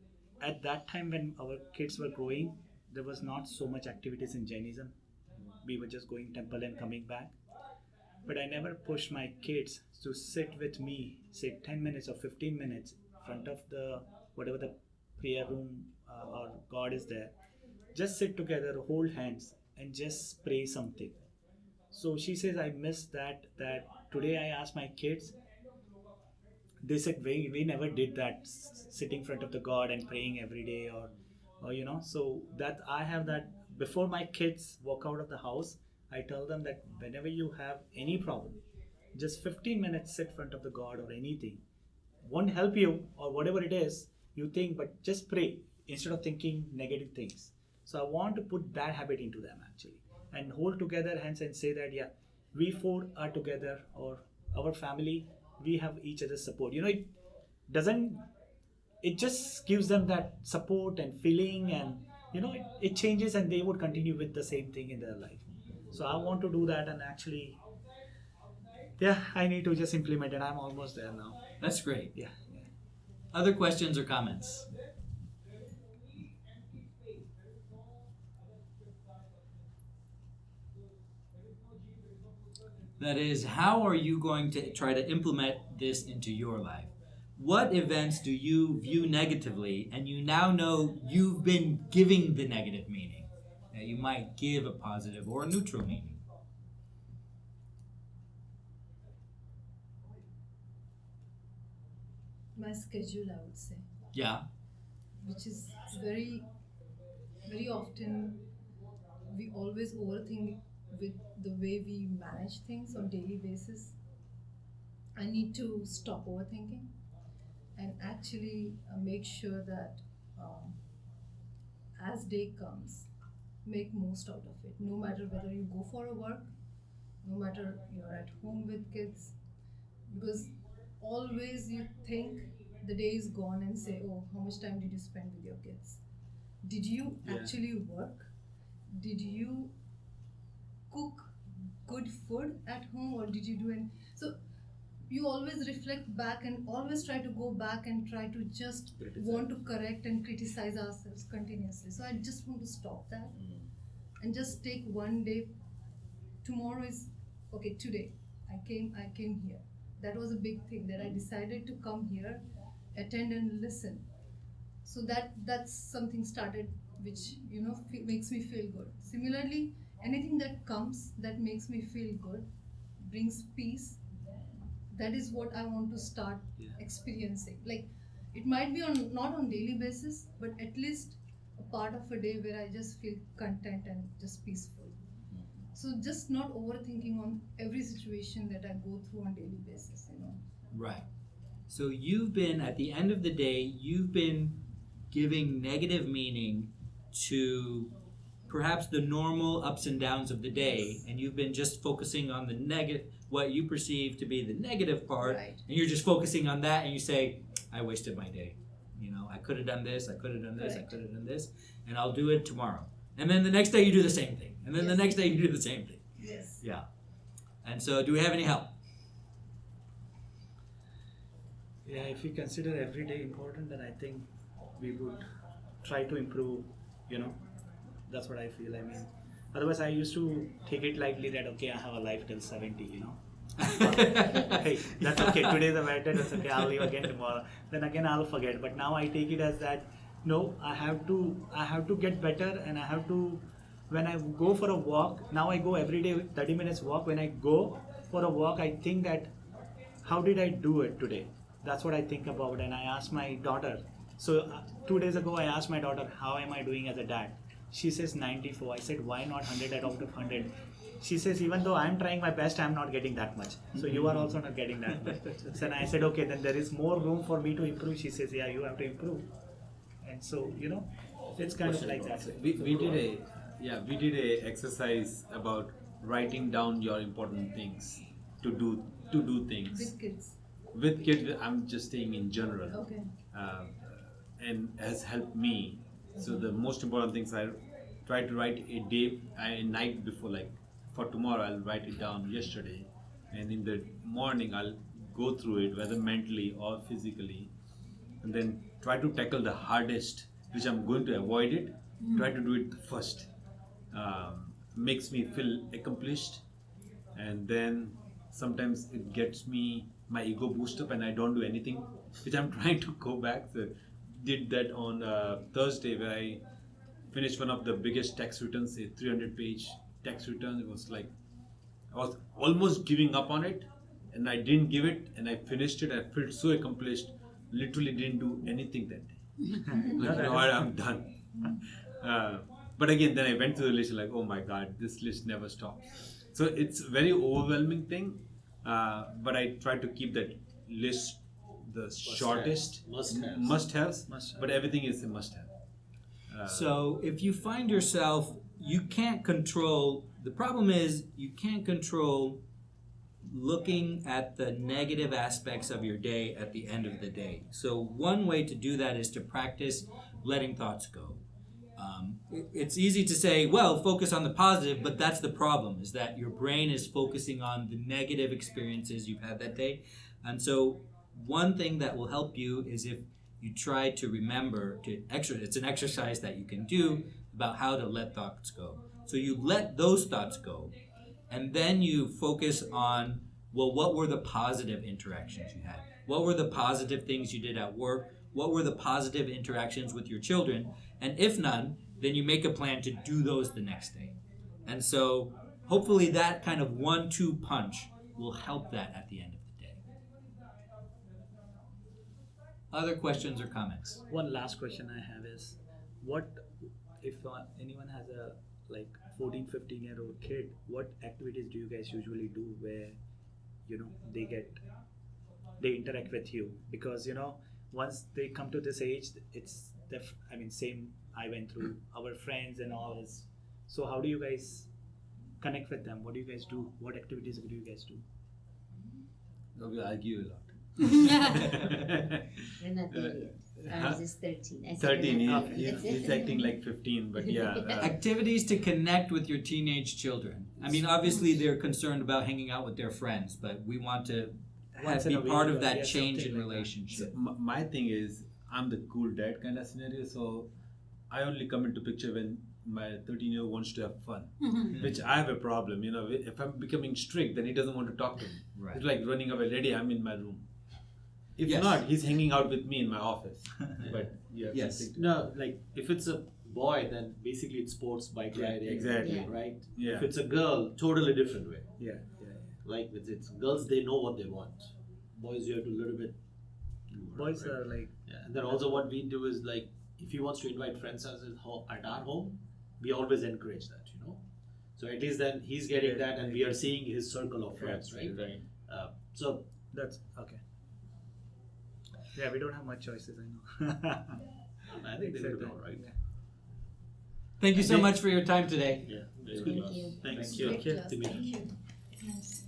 at that time when our kids were growing, there was not so much activities in Jainism. We were just going temple and coming back. But I never pushed my kids to sit with me, say 10 minutes or 15 minutes in front of the whatever the prayer room or God is there. Just sit together, hold hands, and just pray something. So she says, I miss that today I asked my kids, they said we never did that, sitting in front of the God and praying every day, or so that I have that before my kids walk out of the house. I tell them that whenever you have any problem, just 15 minutes sit in front of the God or anything. Won't help you or whatever it is you think, but just pray instead of thinking negative things. So I want to put that habit into them actually, and hold together hands and say that, yeah, we four are together, or our family, we have each other's support. It doesn't, it just gives them that support and feeling, and it changes, and they would continue with the same thing in their life. So I want to do that, and actually, yeah, I need to just implement it. I'm almost there now. That's great. Yeah. Other questions or comments? That is, how are you going to try to implement this into your life? What events do you view negatively, and you now know you've been giving the negative meaning, that you might give a positive or a neutral meaning? My schedule, I would say, Yeah. which is very, very often we always overthink with the way we manage things on daily basis. I need to stop overthinking and actually make sure that as day comes, make most out of it. No matter whether you go for a work, no matter you're at home with kids, because always you think the day is gone and say, oh, how much time did you spend with your kids? Did you actually work? Did you cook good food at home, or did you do it? So you always reflect back and always try to go back and try to just want to correct and criticize ourselves continuously. So I just want to stop that and just take one day. Tomorrow is okay. Today I came here. That was a big thing that I decided to come here, attend and listen. So that's something started, which makes me feel good. Similarly, anything that comes that makes me feel good, brings peace, that is what I want to start experiencing. Like, it might be not on daily basis, but at least a part of a day where I just feel content and just peaceful. So just not overthinking on every situation that I go through on daily basis. Right. So you've been, at the end of the day, you've been giving negative meaning to perhaps the normal ups and downs of the day, and you've been just focusing on the negative, what you perceive to be the negative part, Right. and you're just focusing on that, and you say, I wasted my day. I could have done this, I could have done this, I could have done this, and I'll do it tomorrow. And then the next day you do the same thing, and then the next day you do the same thing. Yes. Yeah. And so, do we have any help? Yeah, if we consider every day important, then I think we would try to improve, That's what I feel. I mean, otherwise I used to take it lightly that, okay, I have a life till 70, Hey, that's okay. Today's a bad day, that's okay. I'll leave again tomorrow. Then again I'll forget. But now I take it as that, no, I have to get better, and I have to, when I go for a walk, now I go every day 30 minutes walk. When I go for a walk, I think that, how did I do it today? That's what I think about. And I asked my daughter. So 2 days ago I asked my daughter, how am I doing as a dad? She says 94. I said, why not 100 out of 100? She says, even though I'm trying my best, I'm not getting that much. So you are also not getting that much. So then I said, okay, then there is more room for me to improve. She says, yeah, you have to improve. And so, it's kind of like that. We did a exercise about writing down your important things to do things With kids. with kids. I'm just saying in general. Okay. And has helped me. So the most important things, I try to write a night before, like for tomorrow I'll write it down yesterday, and in the morning I'll go through it, whether mentally or physically, and then try to tackle the hardest, which I'm going to avoid it. Try to do it first. Makes me feel accomplished, and then sometimes it gets me my ego boost up, and I don't do anything, which I'm trying to go back. So did that on Thursday, where I finished one of the biggest tax returns, a 300-page tax return. It was like I was almost giving up on it, and I didn't give it, and I finished it. I felt so accomplished. Literally didn't do anything that day. Like, you know what, I'm done. But again, then I went to the list like, oh my God, this list never stops. So it's a very overwhelming thing. But I try to keep that list the shortest, must-haves. But everything is a must-have. So if you find yourself, you can't control, the problem is you can't control looking at the negative aspects of your day at the end of the day. So one way to do that is to practice letting thoughts go. It's easy to say, well, focus on the positive, but that's the problem, is that your brain is focusing on the negative experiences you've had that day. And so one thing that will help you is if you try to remember to it's an exercise that you can do about how to let thoughts go. So you let those thoughts go, and then you focus on, well, what were the positive interactions you had? What were the positive things you did at work? What were the positive interactions with your children? And if none, then you make a plan to do those the next day. And so hopefully that kind of 1-2 punch will help that at the end of the day. Other questions or comments? One last question I have is, what if anyone has a like 14-15-year-old kid, what activities do you guys usually do where they interact with you? Because once they come to this age, it's same I went through, our friends and all is. So how do you guys connect with them? What do you guys do? What activities do you guys do? We argue a lot. We're not there yet. Ours is 13. I said 13, we're not there. he's acting like 15, but yeah. Activities to connect with your teenage children. I mean, obviously they're concerned about hanging out with their friends, but we want to be part of that change in relationship. So my thing is, I'm the cool dad kind of scenario, so I only come into picture when my 13-year-old wants to have fun, which I have a problem. If I'm becoming strict, then he doesn't want to talk to me. Right. It's like running away. Daddy, I'm in my room. If Yes. not, he's hanging out with me in my office. But Yes. No, like if it's a boy, then basically it's sports, bike riding, exactly. right? Yeah. If it's a girl, totally different way. Yeah. Like with it's girls, they know what they want. Boys, you have to a little bit. Boys right? are like, Yeah, and then also what we do is like, if he wants to invite friends at our home, we always encourage that, So at least then he's getting that, and we are seeing his circle of friends, right? Right. So that's okay. Yeah, we don't have much choices, I know. I think they will be all right. Yeah. Thank you so much for your time today. Yeah. Thank you. Thanks. Great class. To meet you. Thank you. Yes.